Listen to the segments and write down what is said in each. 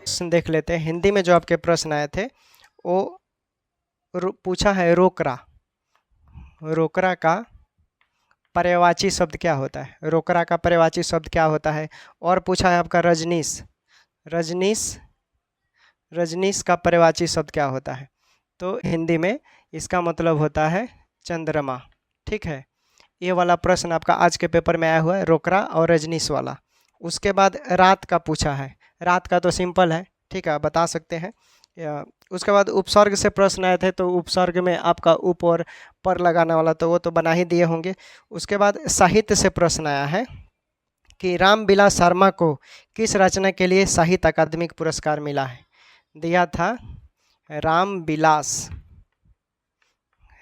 देख लेते हैं। हिंदी में जो आपके प्रश्न आए थे वो पूछा है रोकरा। रोकरा का पर्यायवाची शब्द क्या होता है? रोकरा का पर्यायवाची शब्द क्या होता है? और पूछा है आपका रजनीश। रजनीश रजनीश का पर्यायवाची शब्द क्या होता है? तो हिंदी में इसका मतलब होता है चंद्रमा। ठीक है, ये वाला प्रश्न आपका आज के पेपर में आया हुआ है, रोकरा और रजनीश वाला। उसके बाद रात का पूछा है। रात का तो सिंपल है, ठीक है, आप बता सकते हैं। उसके बाद उपसर्ग से प्रश्न आए थे, तो उपसर्ग में आपका उप और पर लगाने वाला तो वो तो बना ही दिए होंगे। उसके बाद साहित्य से प्रश्न आया है कि रामविलास शर्मा को किस रचना के लिए साहित्य अकादमी पुरस्कार मिला है? दिया था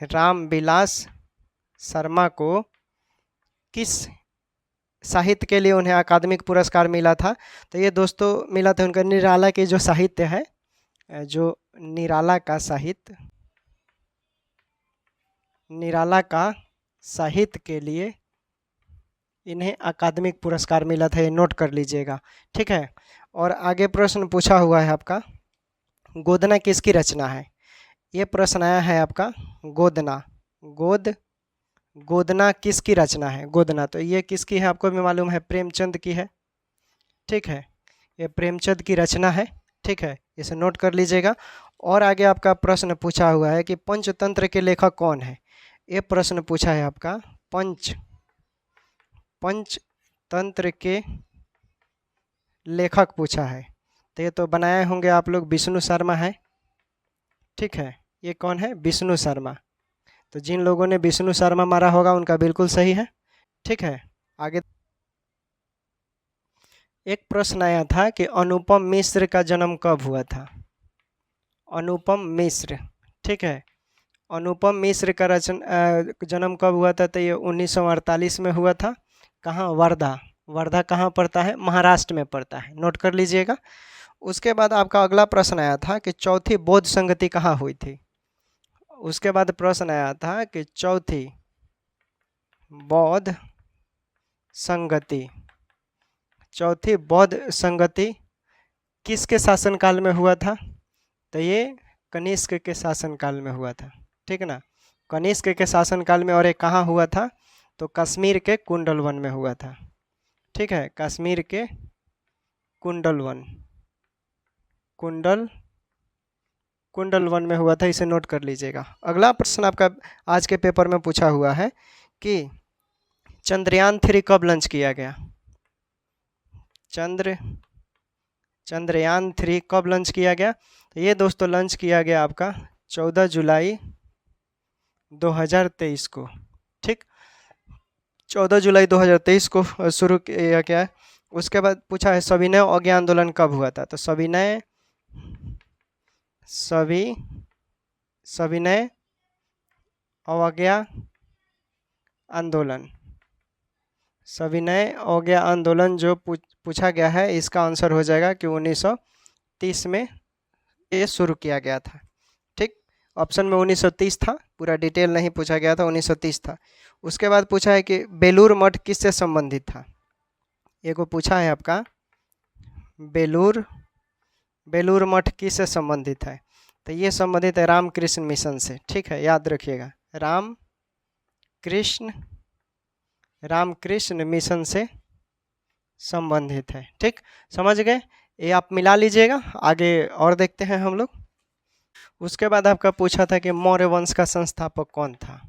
रामविलास शर्मा को किस साहित्य के लिए उन्हें अकादमिक पुरस्कार मिला था? तो ये दोस्तों मिला था उनका निराला के जो साहित्य है, जो निराला का साहित्य के लिए इन्हें अकादमिक पुरस्कार मिला था, ये नोट कर लीजिएगा। ठीक है, और आगे प्रश्न पूछा हुआ है आपका गोदना किसकी रचना है? ये प्रश्न आया है आपका गोदना। गोदना किसकी रचना है? गोदना तो ये किसकी है आपको भी मालूम है, प्रेमचंद की है। ठीक है, ये प्रेमचंद की रचना है। ठीक है, इसे नोट कर लीजिएगा। और आगे आपका प्रश्न पूछा हुआ है कि पंचतंत्र के लेखक कौन है? ये प्रश्न पूछा है आपका पंचतंत्र के लेखक पूछा है। तो ये तो बनाए होंगे आप लोग, विष्णु शर्मा है। ठीक है, ये कौन है? विष्णु शर्मा। तो जिन लोगों ने विष्णु शर्मा मारा होगा उनका बिल्कुल सही है। ठीक है, आगे एक प्रश्न आया था कि अनुपम मिश्र का जन्म कब हुआ था? अनुपम मिश्र, ठीक है, अनुपम मिश्र का जन्म कब हुआ था? तो ये 1948 में हुआ था। कहाँ? वर्धा। वर्धा कहाँ पड़ता है? महाराष्ट्र में पड़ता है, नोट कर लीजिएगा। उसके बाद आपका अगला प्रश्न आया था कि चौथी बौद्ध संगति कहाँ हुई थी? उसके बाद प्रश्न आया था कि चौथी बौद्ध संगति किसके शासनकाल में हुआ था? तो ये कनिष्क के शासनकाल में हुआ था। ठीक है ना, कनिष्क के शासनकाल में। और ये कहाँ हुआ था? तो कश्मीर के कुंडलवन में हुआ था। ठीक है, कश्मीर के कुंडलवन में हुआ था, इसे नोट कर लीजिएगा। अगला प्रश्न आपका आज के पेपर में पूछा हुआ है कि चंद्रयान 3 कब लॉन्च किया गया? चंद्रयान 3 कब लॉन्च किया गया? तो ये दोस्तों लॉन्च किया गया आपका 14 जुलाई 2023 को। ठीक, 14 जुलाई 2023 को शुरू किया गया है। उसके बाद पूछा है सविनय अवज्ञा आंदोलन कब हुआ था? तो सविनय अवज्ञा आंदोलन जो पूछा गया है, इसका आंसर हो जाएगा कि 1930 में ये शुरू किया गया था। ठीक, ऑप्शन में 1930 था, पूरा डिटेल नहीं पूछा गया था, 1930 था। उसके बाद पूछा है कि बेलूर मठ किससे संबंधित था? एक को पूछा है आपका बेलूर मठ किससे संबंधित है? तो ये संबंधित है रामकृष्ण मिशन से। ठीक है, याद रखिएगा, रामकृष्ण मिशन से संबंधित है। ठीक, समझ गए? ये आप मिला लीजिएगा, आगे और देखते हैं हम लोग। उसके बाद आपका पूछा था कि मौर्य वंश का संस्थापक कौन था?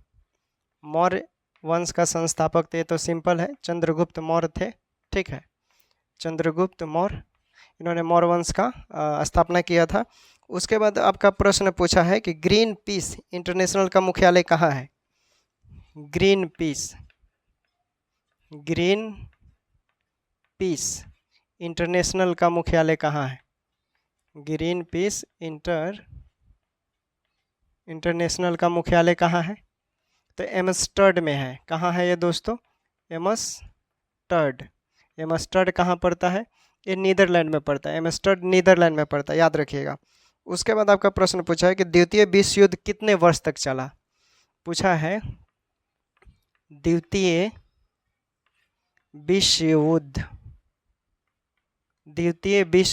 मौर्य वंश का संस्थापक तो ये तो सिंपल है, चंद्रगुप्त मौर्य थे। ठीक है, चंद्रगुप्त मौर्य, इन्होंने मौर्य वंश का स्थापना किया था। उसके बाद आपका प्रश्न पूछा है कि ग्रीन पीस इंटरनेशनल का मुख्यालय कहाँ है? ग्रीन पीस इंटरनेशनल का मुख्यालय कहाँ है? ग्रीन पीस इंटरनेशनल का मुख्यालय कहाँ है? तो एम्स्टर्ड में है। कहाँ है ये दोस्तों? एम्स्टर्ड कहाँ पड़ता है? ये नीदरलैंड में पड़ता है। एम्स्टर्ड नीदरलैंड में पड़ता है, याद रखिएगा। उसके बाद आपका प्रश्न पूछा है कि द्वितीय विश्व युद्ध कितने वर्ष तक चला? पूछा है द्वितीय विश्व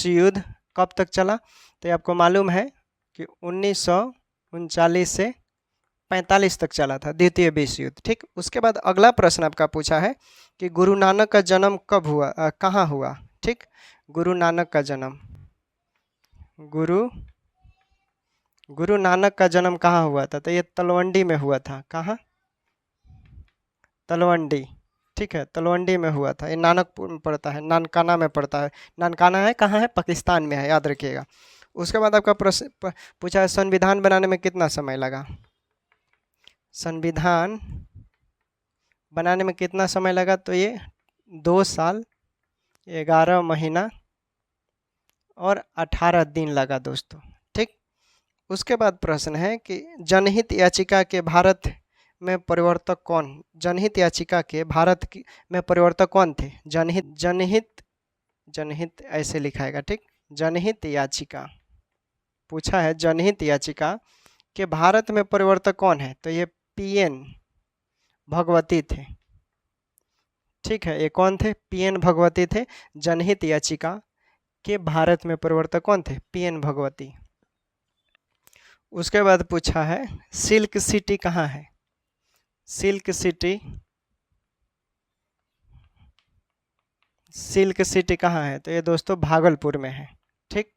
युद्ध कब तक चला, तो ये आपको मालूम है कि 1939 से 45 तक चला था द्वितीय विश्व युद्ध। ठीक, उसके बाद अगला प्रश्न आपका पूछा है कि गुरु नानक का जन्म कब हुआ, कहाँ हुआ। ठीक, गुरु नानक का जन्म, गुरु नानक का जन्म कहाँ हुआ था, तो ये तलवंडी में हुआ था। कहाँ, तलवंडी। ठीक है, तलवंडी में हुआ था। ये नानकपुर में पड़ता है, नानकाना में पड़ता है। नानकाना है कहाँ है, पाकिस्तान में है, याद रखिएगा। उसके बाद आपका प्रश्न पूछा है संविधान बनाने में कितना समय लगा। संविधान बनाने में कितना समय लगा, तो ये 2 साल 11 महीना और 18 दिन लगा दोस्तों। ठीक, उसके बाद प्रश्न है कि जनहित याचिका के भारत में परिवर्तक कौन, जनहित याचिका के भारत की में परिवर्तक कौन थे। जनहित जनहित जनहित ऐसे लिखाएगा। ठीक, जनहित याचिका पूछा है, जनहित याचिका के भारत में परिवर्तक कौन है, तो ये पीएन भगवती थे। ठीक है, ये कौन थे, पीएन भगवती थे। जनहित याचिका के भारत में परिवर्तक कौन थे, पीएन भगवती। उसके बाद पूछा है सिल्क सिटी कहाँ है। सिल्क सिटी, सिल्क सिटी कहाँ है, तो ये दोस्तों भागलपुर में है। ठीक,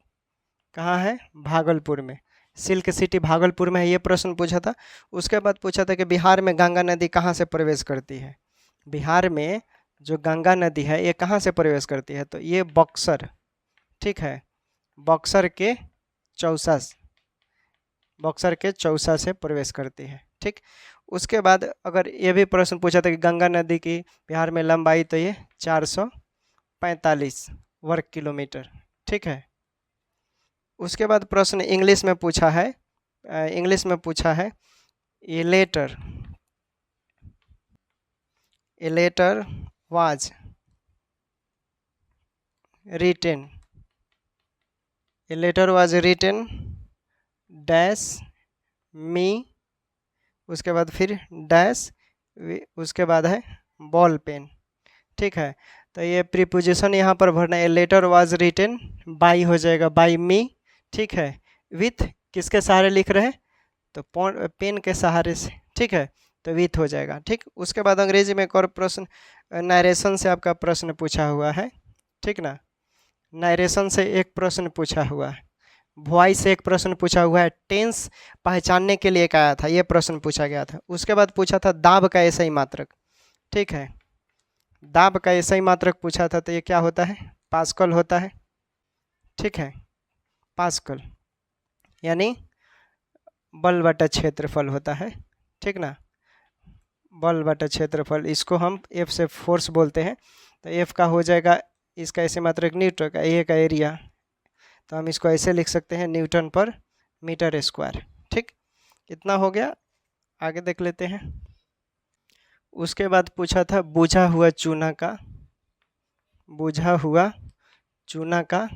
कहाँ है, भागलपुर में। सिल्क सिटी भागलपुर में है, ये प्रश्न पूछा था। उसके बाद पूछा था कि बिहार में गंगा नदी कहाँ से प्रवेश करती है। बिहार में जो गंगा नदी है ये कहाँ से प्रवेश करती है, तो ये बक्सर। ठीक है, बक्सर के चौसा, बक्सर के चौसा से प्रवेश करती है। ठीक, उसके बाद अगर ये भी प्रश्न पूछा था कि गंगा नदी की बिहार में लंबाई, तो ये 445 वर्ग किलोमीटर। ठीक है, उसके बाद प्रश्न इंग्लिश में पूछा है, इंग्लिश में पूछा है a letter was written, a letter was written dash me, उसके बाद फिर डैश, उसके बाद है बॉल पेन। ठीक है, तो ये प्रीपोजिशन यहाँ पर भरना है। लेटर वाज रिटेन बाई हो जाएगा, बाई मी। ठीक है, विथ किसके सहारे लिख रहे हैं, तो पेन के सहारे से। ठीक है, तो विथ हो जाएगा। ठीक, उसके बाद अंग्रेजी में एक और प्रश्न नरेशन से आपका प्रश्न पूछा हुआ है। ठीक ना, नरेशन से एक प्रश्न पूछा हुआ है, वॉइस से एक प्रश्न पूछा हुआ है, टेंस पहचानने के लिए एक आया था, ये प्रश्न पूछा गया था। उसके बाद पूछा था दाब का ऐसा ही मात्रक। ठीक है, दाब का ऐसा ही मात्रक पूछा था, तो ये क्या होता है, पास्कल होता है। ठीक है, पास्कल यानी बल बटा क्षेत्रफल होता है। ठीक ना, बल बटा क्षेत्रफल, इसको हम एफ से फोर्स बोलते हैं। तो एफ का हो जाएगा, इसका ऐसे मात्रक न्यूटन का, ए का एरिया, तो हम इसको ऐसे लिख सकते हैं न्यूटन पर मीटर स्क्वायर। ठीक, इतना हो गया, आगे देख लेते हैं। उसके बाद पूछा था बुझा हुआ चूना का, बुझा हुआ चूना का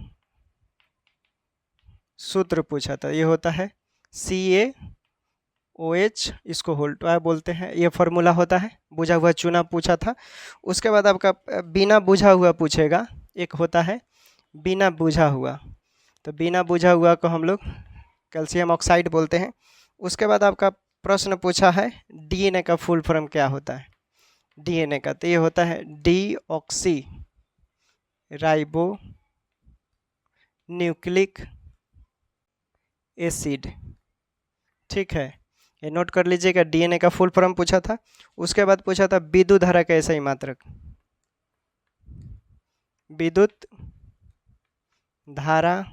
सूत्र पूछा था। ये होता है CaOH, इसको होल्टवायर बोलते हैं, ये फॉर्मूला होता है। बुझा हुआ चूना पूछा था। उसके बाद आपका बिना बुझा हुआ पूछेगा, एक होता है बिना बुझा हुआ, तो बिना बुझा हुआ को हम लोग कैल्शियम ऑक्साइड बोलते हैं। उसके बाद आपका प्रश्न पूछा है DNA का फुल फॉर्म क्या होता है। DNA का, तो ये होता है डीऑक्सी राइबो न्यूक्लिक एसिड। ठीक है, ये नोट कर लीजिएगा, DNA का फुल फॉर्म पूछा था। उसके बाद पूछा था विद्युत धारा का ऐसा ही मात्रक, विद्युत धारा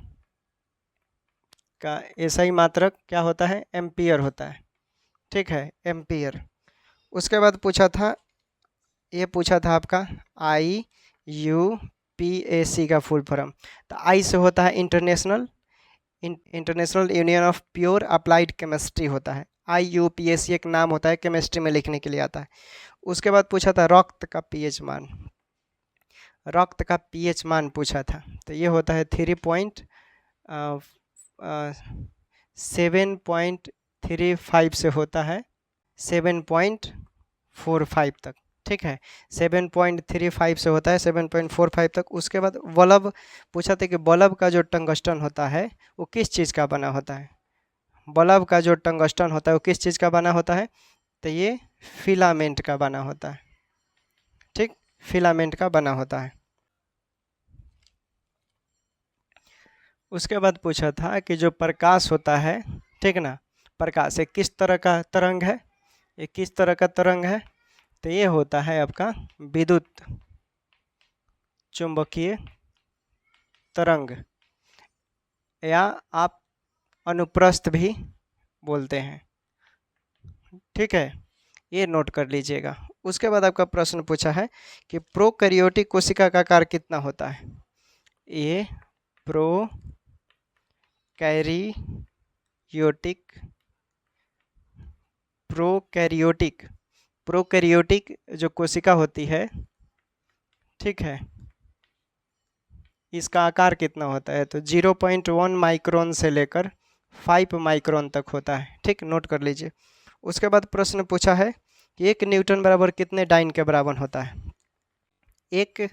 का ऐसा ही मात्रक क्या होता है, एम्पियर होता है। ठीक है, एम्पियर। उसके बाद पूछा था, ये पूछा था आपका IUPAC का फुल फॉर्म, तो आई से होता है international union of pure applied chemistry होता है। IUPAC एक नाम होता है, केमिस्ट्री में लिखने के लिए आता है। उसके बाद पूछा था रक्त का pH मान, रक्त का pH मान पूछा था, तो ये होता है 7.35 से होता है 7.45 तक। ठीक है। 7.35 से होता है 7.45 तक। उसके बाद बल्ब पूछा था कि बल्ब का जो टंगस्टन होता है वो किस चीज़ का बना होता है। बल्ब का जो टंगस्टन होता है वो किस चीज़ का बना होता है, तो ये फिलामेंट का बना होता है। ठीक, फिलामेंट का बना होता है। उसके बाद पूछा था कि जो प्रकाश होता है, ठीक ना, प्रकाश एक किस तरह का तरंग है, ये किस तरह का तरंग है, तो ये होता है आपका विद्युत चुंबकीय तरंग, या आप अनुप्रस्थ भी बोलते हैं। ठीक है, ये नोट कर लीजिएगा। उसके बाद आपका प्रश्न पूछा है कि प्रोकैरियोटिक कोशिका का आकार कितना होता है। ये प्रोकैरियोटिक प्रोकैरियोटिक प्रोकैरियोटिक जो कोशिका होती है, ठीक है, इसका आकार कितना होता है, तो 0.1 माइक्रोन से लेकर 5 माइक्रोन तक होता है। ठीक, नोट कर लीजिए। उसके बाद प्रश्न पूछा है कि 1 न्यूटन बराबर कितने डाइन के बराबर होता है। 1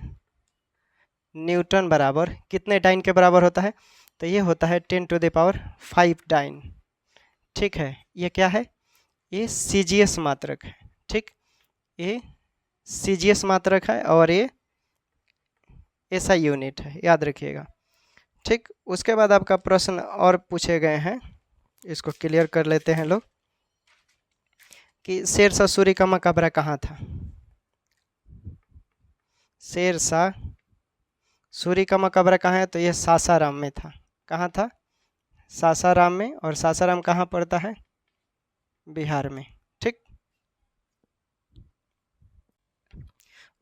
न्यूटन बराबर कितने डाइन के बराबर होता है, तो ये होता है 10⁵ डाइन। ठीक है, ये क्या है, ये सीजीएस मात्रक है। ठीक, ये सीजीएस मात्रक है और ये एसआई यूनिट है, याद रखिएगा। ठीक, उसके बाद आपका प्रश्न और पूछे गए हैं, इसको क्लियर कर लेते हैं लोग, कि शेरशाह सूरी का मकबरा कहाँ था। शेरशाह सूरी का मकबरा कहाँ है, तो ये सासाराम में था। कहाँ था, सासाराम में। और सासाराम कहाँ पड़ता है, बिहार में। ठीक,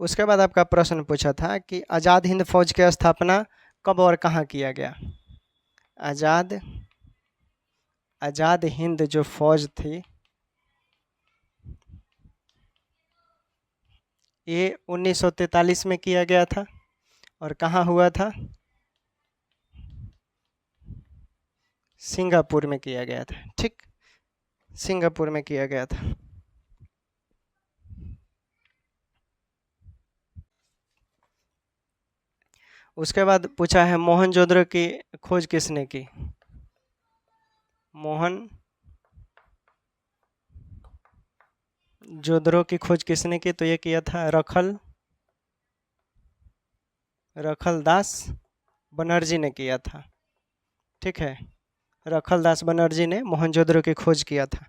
उसके बाद आपका प्रश्न पूछा था कि आज़ाद हिंद फौज की स्थापना कब और कहाँ किया गया। आज़ाद हिंद जो फौज थी ये 1943 में किया गया था। और कहाँ हुआ था, सिंगापुर में किया गया था। ठीक, सिंगापुर में किया गया था। उसके बाद पूछा है मोहनजोदड़ो की खोज किसने की। मोहनजोदड़ो की खोज किसने की, तो ये किया था रखलदास बनर्जी ने किया था। ठीक है, रखलदास बनर्जी ने मोहनजोदड़ो की खोज किया था।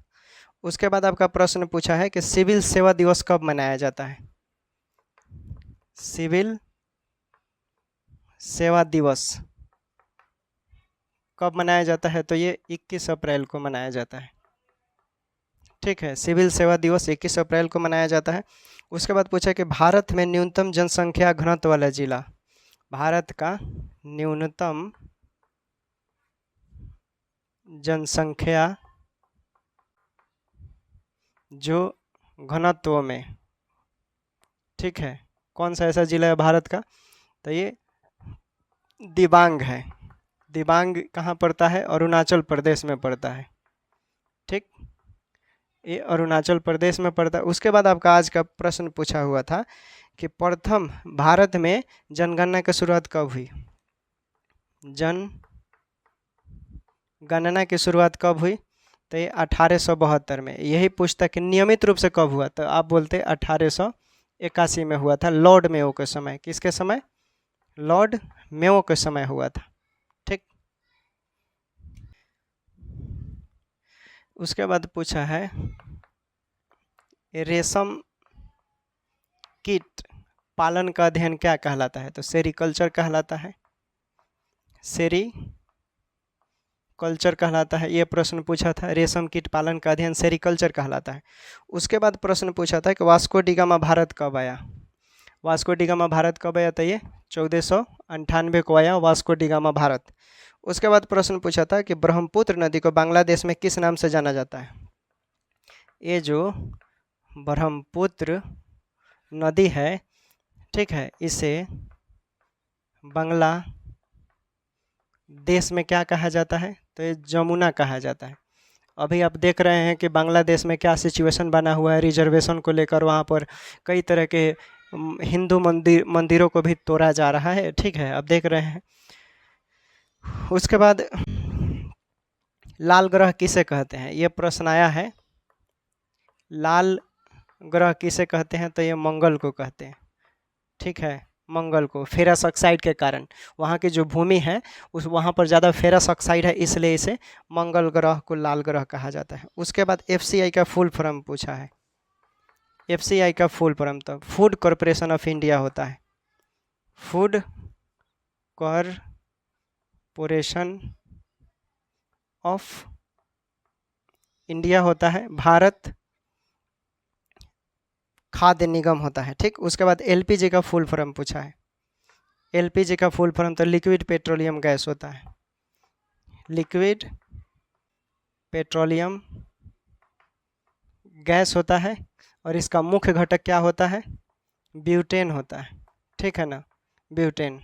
उसके बाद आपका प्रश्न पूछा है कि सिविल सेवा दिवस कब मनाया जाता है। सिविल सेवा दिवस कब मनाया जाता है, तो ये 21 अप्रैल को मनाया जाता है। ठीक है, सिविल सेवा दिवस 21 अप्रैल को मनाया जाता है। उसके बाद पूछा कि भारत में न्यूनतम जनसंख्या घनत्व वाला जिला, भारत का न्यूनतम जनसंख्या जो घनत्व में, ठीक है, कौन सा ऐसा जिला है भारत का, तो ये दिबांग है। दिबांग कहाँ पड़ता है, अरुणाचल प्रदेश में पड़ता है। ठीक, ये अरुणाचल प्रदेश में पड़ता है। उसके बाद आपका आज का प्रश्न पूछा हुआ था कि प्रथम भारत में जनगणना की शुरुआत कब हुई। जनगणना की शुरुआत कब हुई, तो ये 1872 में। यही पूछता कि नियमित रूप से कब हुआ, तो आप बोलते 1881 में हुआ था, लॉर्ड मेयो के समय। किसके समय, लॉर्ड मेयो के समय हुआ था। ठीक, उसके बाद पूछा है रेशम कीट पालन का अध्ययन क्या कहलाता है, तो सेरीकल्चर कहलाता है। सेरीकल्चर कहलाता है। ये प्रश्न पूछा था, रेशम कीट पालन का अध्ययन सेरीकल्चर कहलाता है। उसके बाद प्रश्न पूछा था कि वास्को डी गामा भारत कब आया। वास्को डी गामा भारत कब आया, तो ये 1498 को आया वास्को डी गामा भारत। उसके बाद प्रश्न पूछा था कि ब्रह्मपुत्र नदी को बांग्लादेश में किस नाम से जाना जाता है। ये जो ब्रह्मपुत्र नदी है, ठीक है, इसे बांग्लादेश में क्या कहा जाता है, तो ये जमुना कहा जाता है। अभी आप देख रहे हैं कि बांग्लादेश में क्या सिचुएशन बना हुआ है रिजर्वेशन को लेकर। वहाँ पर कई तरह के हिंदू मंदिरों को भी तोड़ा जा रहा है। ठीक है, आप देख रहे हैं। उसके बाद लाल ग्रह किसे कहते हैं, ये प्रश्न आया है। लाल ग्रह किसे कहते हैं, तो ये मंगल को कहते हैं। ठीक है, मंगल को फेरस ऑक्साइड के कारण, वहाँ की जो भूमि है उस वहाँ पर ज़्यादा फेरस ऑक्साइड है, इसलिए इसे मंगल ग्रह को लाल ग्रह कहा जाता है। उसके बाद एफसीआई का फुल फॉर्म पूछा है। एफसीआई का फुल फॉर्म तो फूड कॉरपोरेशन ऑफ इंडिया होता है। फूड कॉरपोरेशन ऑफ इंडिया होता है। भारत खाद्य निगम होता है। ठीक, उसके बाद एलपीजी का फुल फॉर्म पूछा है। एलपीजी का फुल फॉर्म तो लिक्विड पेट्रोलियम गैस होता है। लिक्विड पेट्रोलियम गैस होता है, और इसका मुख्य घटक क्या होता है, ब्यूटेन होता है। ठीक है ना, ब्यूटेन।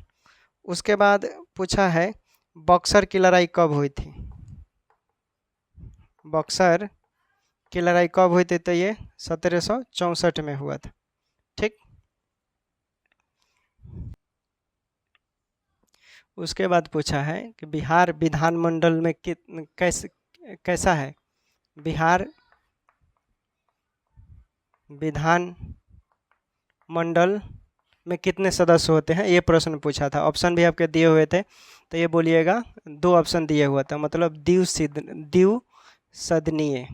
उसके बाद पूछा है बक्सर की लड़ाई कब हुई थी। बक्सर की लड़ाई कब हुई थी, तो ये 1764 में हुआ था। ठीक, उसके बाद पूछा है कि बिहार विधानमंडल में कैसा है। बिहार विधान मंडल में कितने सदस्य होते हैं, ये प्रश्न पूछा था। ऑप्शन भी आपके दिए हुए थे, तो ये बोलिएगा 2 ऑप्शन दिए हुआ था, मतलब द्विसदनीय।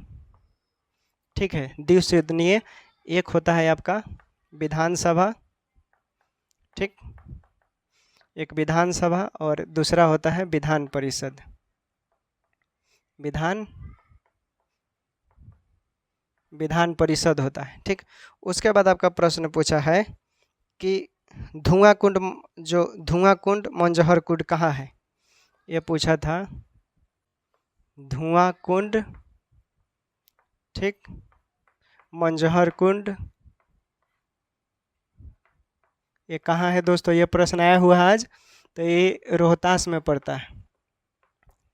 ठीक है, द्विसदनीय। एक होता है आपका विधानसभा, ठीक, एक विधानसभा, और दूसरा होता है विधान परिषद। विधान परिषद होता है। ठीक, उसके बाद आपका प्रश्न पूछा है कि धुआं कुंड मंजहर कुंड कहाँ है, ये पूछा था। धुआं कुंड, ठीक, मंजहर कुंड, ये कहाँ है दोस्तों, ये प्रश्न आया हुआ है आज। तो ये रोहतास में पड़ता है।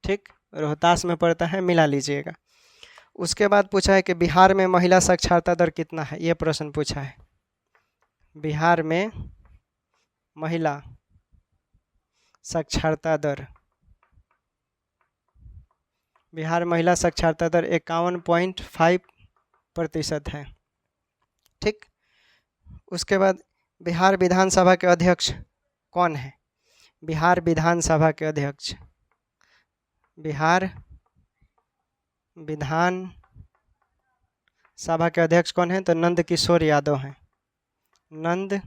ठीक, रोहतास में पड़ता है, मिला लीजिएगा। उसके बाद पूछा है कि बिहार में महिला साक्षरता दर कितना है, ये प्रश्न पूछा है। बिहार में महिला साक्षरता दर, बिहार महिला साक्षरता दर 51.5% है। ठीक, उसके बाद बिहार विधानसभा के अध्यक्ष कौन है। बिहार विधानसभा के अध्यक्ष, बिहार विधान सभा के अध्यक्ष कौन है, तो नंद किशोर यादव हैं। नंद